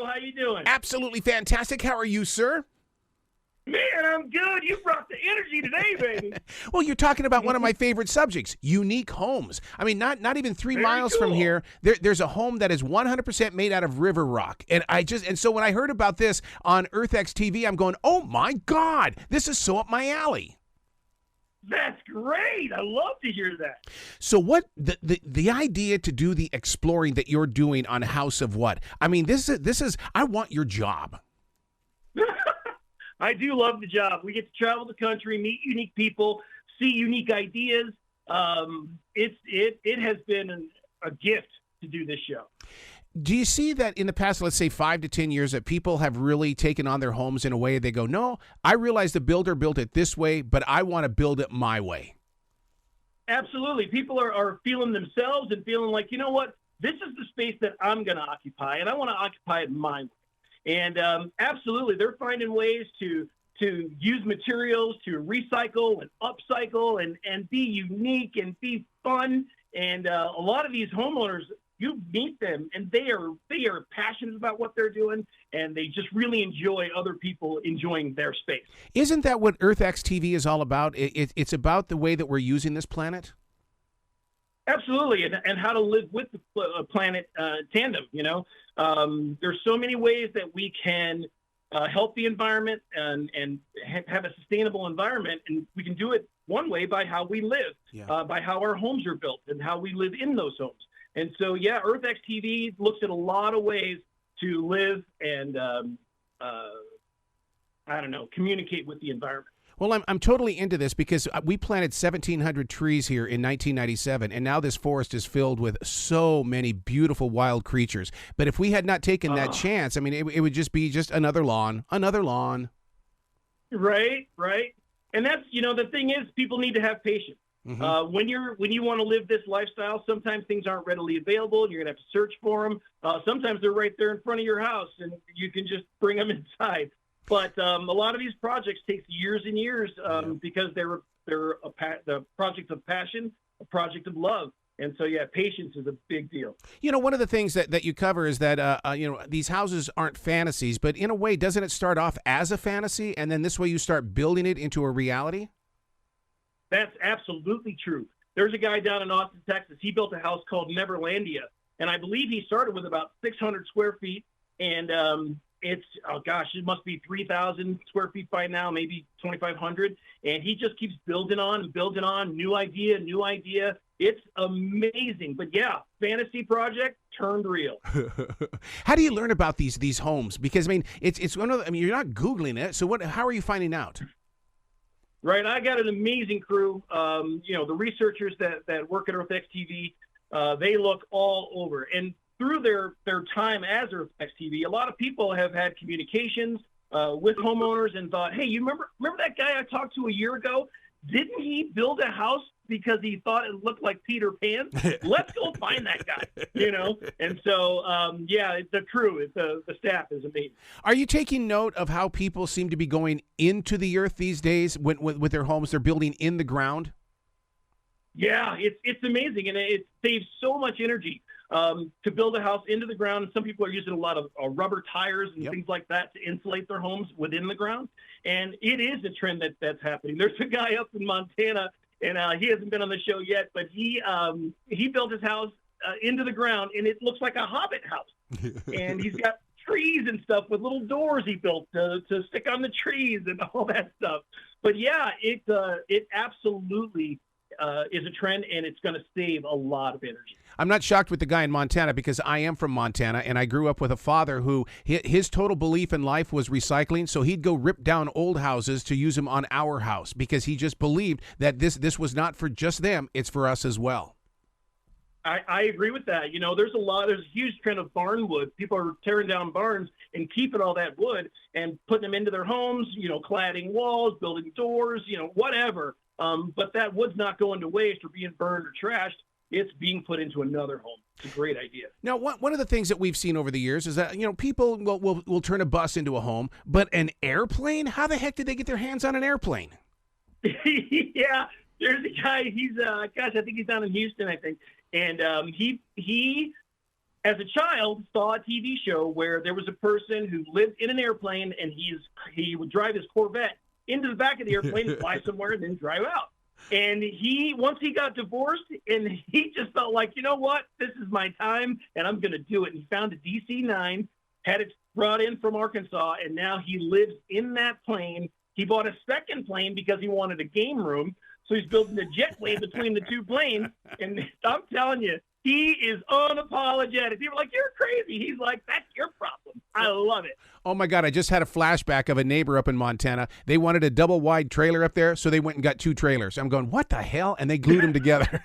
Michael. How you doing? Absolutely fantastic. How are you, sir? Man, I'm good. You brought the energy today, baby. Well, you're talking about one of my favorite subjects, unique homes. I mean, not even 3 Very miles from cool. here, there's a home that is 100% made out of river rock. And so when I heard about this on EarthX TV, I'm going, oh my God, this is so up my alley. That's great. I love to hear that. So what the idea to do the exploring that you're doing on House of What? I mean, this is I want your job. I do love the job. We get to travel the country, meet unique people, see unique ideas. It has been a gift to do this show. Do you see that in the past, let's say 5 to 10 years, that people have really taken on their homes in a way they go, no, I realize the builder built it this way, but I want to build it my way? Absolutely. People are feeling themselves and feeling like, you know what, this is the space that I'm going to occupy, and I want to occupy it my way. And absolutely, they're finding ways to use materials, to recycle and upcycle and be unique and be fun. And a lot of these homeowners, you meet them, and they are passionate about what they're doing, and they just really enjoy other people enjoying their space. Isn't that what EarthX TV is all about? It's about the way that we're using this planet? Absolutely, and how to live with the planet tandem, you know. There's so many ways that we can help the environment and have a sustainable environment, and we can do it one way by how we live, by how our homes are built and how we live in those homes. And so, yeah, EarthX TV looks at a lot of ways to live and, communicate with the environment. Well, I'm totally into this because we planted 1,700 trees here in 1997, and now this forest is filled with so many beautiful wild creatures. But if we had not taken that chance, I mean, it would just be another lawn. Right. And that's, the thing is, people need to have patience. Mm-hmm. When you want to live this lifestyle, sometimes things aren't readily available. You're going to have to search for them. Sometimes they're right there in front of your house, and you can just bring them inside. But a lot of these projects take years and years because they're the project of passion, a project of love. And so, yeah, patience is a big deal. One of the things that you cover is that, these houses aren't fantasies, but in a way, doesn't it start off as a fantasy, and then this way you start building it into a reality? That's absolutely true. There's a guy down in Austin, Texas. He built a house called Neverlandia, and I believe he started with about 600 square feet, and it must be 3,000 square feet by now, maybe 2,500, and he just keeps building on and building on, new idea. It's amazing. But, yeah, fantasy project turned real. How do you learn about these homes? Because, I mean, it's one of the, you're not Googling it, so how are you finding out? Right. I got an amazing crew. The researchers that work at EarthX TV, they look all over. And through their time as EarthX TV, a lot of people have had communications with homeowners and thought, hey, you remember that guy I talked to a year ago? Didn't he build a house because he thought it looked like Peter Pan? Let's go find that guy, And so, the crew, the staff is amazing. Are you taking note of how people seem to be going into the earth these days with their homes? They're building in the ground? Yeah, it's amazing, and it saves so much energy to build a house into the ground. And some people are using a lot of rubber tires and things like that to insulate their homes within the ground. And it is a trend that's happening. There's a guy up in Montana, and he hasn't been on the show yet, but he built his house into the ground, and it looks like a Hobbit house. And he's got trees and stuff with little doors he built to stick on the trees and all that stuff. But yeah, it absolutely is a trend, and it's going to save a lot of energy. I'm not shocked with the guy in Montana because I am from Montana, and I grew up with a father who his total belief in life was recycling, so he'd go rip down old houses to use them on our house because he just believed that this was not for just them, it's for us as well. I agree with that. There's a huge trend of barn wood. People are tearing down barns and keeping all that wood and putting them into their homes, cladding walls, building doors, whatever. But that wood's not going to waste or being burned or trashed. It's being put into another home. It's a great idea. Now, one of the things that we've seen over the years is that, people will turn a bus into a home, but an airplane? How the heck did they get their hands on an airplane? Yeah, there's a guy, he's, I think he's down in Houston, I think. And he as a child, saw a TV show where there was a person who lived in an airplane, and he would drive his Corvette into the back of the airplane, fly somewhere, and then drive out. And once he got divorced, and he just felt like, you know what, this is my time, and I'm going to do it. And he found a DC-9, had it brought in from Arkansas, and now he lives in that plane. He bought a second plane because he wanted a game room, so he's building a jetway between the two planes. And I'm telling you, he is unapologetic. People are like, you're crazy. He's like, that's your problem. I love it. Oh, my God. I just had a flashback of a neighbor up in Montana. They wanted a double-wide trailer up there, so they went and got 2 trailers. I'm going, what the hell? And they glued them together.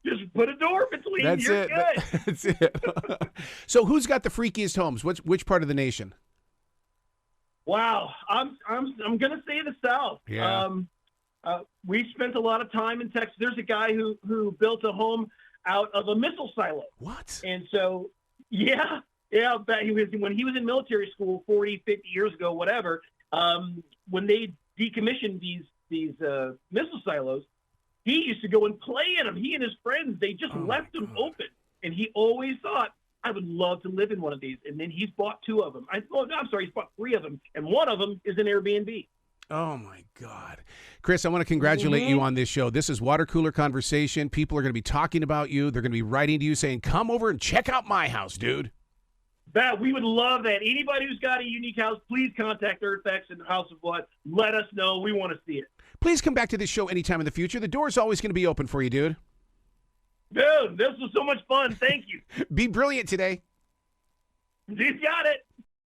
Just put a door between. That's You're it. good. That's it. So who's got the freakiest homes? Which part of the nation? Wow. I'm going to say the South. Yeah. We spent a lot of time in Texas. There's a guy who built a home out of a missile silo. What? And so, yeah, when he was in military school 40, 50 years ago, whatever, when they decommissioned these missile silos, he used to go and play in them. He and his friends, they just left them open. And he always thought, I would love to live in one of these. And then he's bought 2 of them. He's bought 3 of them. And one of them is an Airbnb. Oh, my God. Chris, I want to congratulate you on this show. This is Water Cooler Conversation. People are going to be talking about you. They're going to be writing to you saying, come over and check out my house, dude. We would love that. Anybody who's got a unique house, please contact EarthX and House of Blood. Let us know. We want to see it. Please come back to this show anytime in the future. The door's always going to be open for you, dude. Dude, this was so much fun. Thank you. Be brilliant today. You got it.